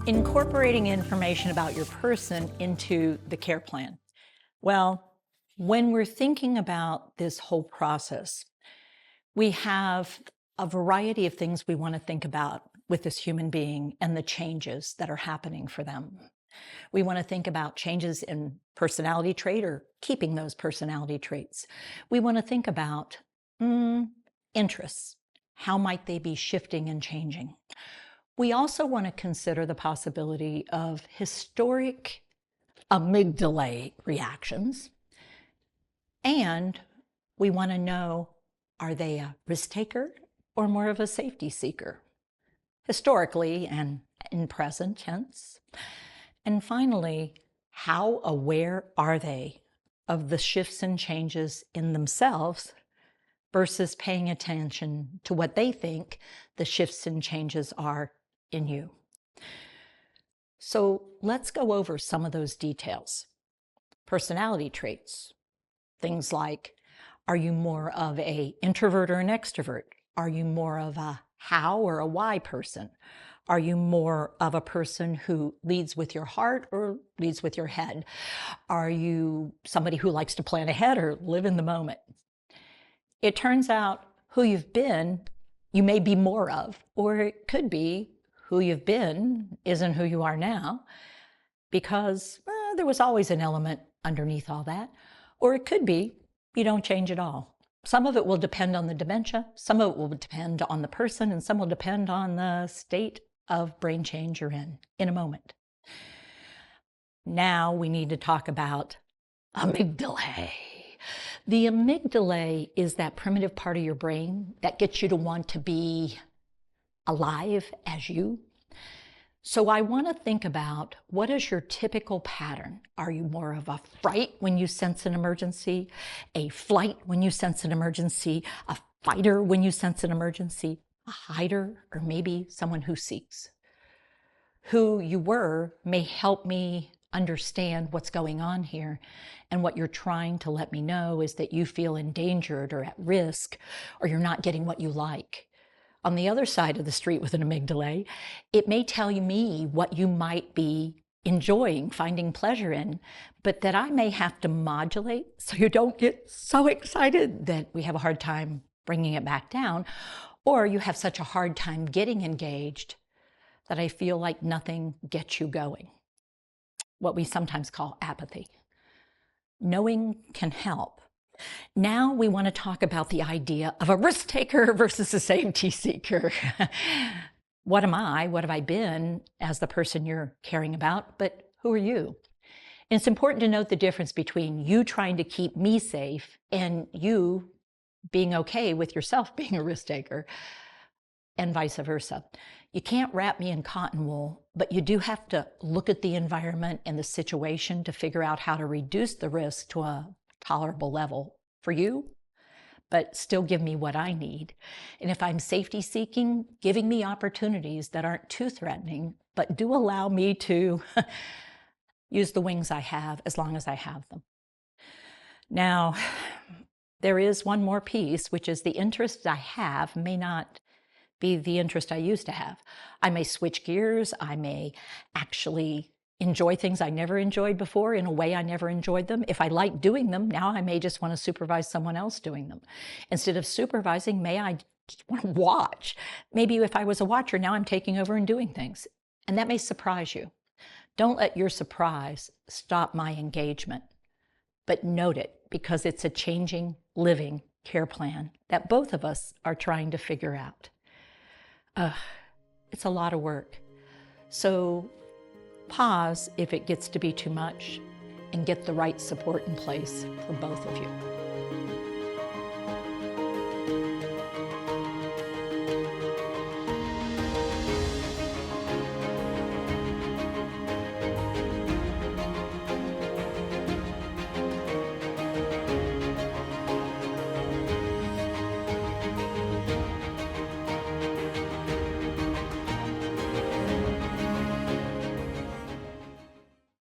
Incorporating information about your person into the care plan. Well, when we're thinking about this whole process, we have a variety of things we want to think about with this human being and the changes that are happening for them. We want to think about changes in personality trait or keeping those personality traits. We want to think about interests. How might they be shifting and changing? We also want to consider the possibility of historic amygdala reactions. And we want to know, are they a risk taker or more of a safety seeker? Historically and in present tense. And finally, how aware are they of the shifts and changes in themselves versus paying attention to what they think the shifts and changes are in you? So let's go over some of those details. Personality traits. Things like, are you more of an introvert or an extrovert? Are you more of a how or a why person? Are you more of a person who leads with your heart or leads with your head? Are you somebody who likes to plan ahead or live in the moment? It turns out who you've been, you may be more of, or it could be who you've been isn't who you are now, because there was always an element underneath all that. Or it could be you don't change at all. Some of it will depend on the dementia, some of it will depend on the person, and some will depend on the state of brain change you're in a moment. Now we need to talk about amygdala. The amygdala is that primitive part of your brain that gets you to want to be alive as you. So I want to think about, what is your typical pattern? Are you more of a fright when you sense an emergency, a flight when you sense an emergency, a fighter when you sense an emergency, a hider, or maybe someone who seeks? Who you were may help me understand what's going on here. And what you're trying to let me know is that you feel endangered or at risk, or you're not getting what you like. On the other side of the street with an amygdala, it may tell me what you might be enjoying, finding pleasure in, but that I may have to modulate so you don't get so excited that we have a hard time bringing it back down, or you have such a hard time getting engaged that I feel like nothing gets you going. What we sometimes call apathy. Knowing can help. Now we want to talk about the idea of a risk taker versus a safety seeker. What am I? What have I been as the person you're caring about? But who are you? And it's important to note the difference between you trying to keep me safe and you being okay with yourself being a risk taker, and vice versa. You can't wrap me in cotton wool, but you do have to look at the environment and the situation to figure out how to reduce the risk to a tolerable level for you, but still give me what I need. And if I'm safety seeking, giving me opportunities that aren't too threatening, but do allow me to use the wings I have as long as I have them. Now, there is one more piece, which is the interest I have may not be the interest I used to have. I may switch gears. I may actually enjoy things I never enjoyed before in a way I never enjoyed them. If I like doing them, now I may just want to supervise someone else doing them. Instead of supervising, may I just want to watch. Maybe if I was a watcher, now I'm taking over and doing things. And that may surprise you. Don't let your surprise stop my engagement, but note it, because it's a changing, living care plan that both of us are trying to figure out. It's a lot of work. So pause if it gets to be too much and get the right support in place for both of you.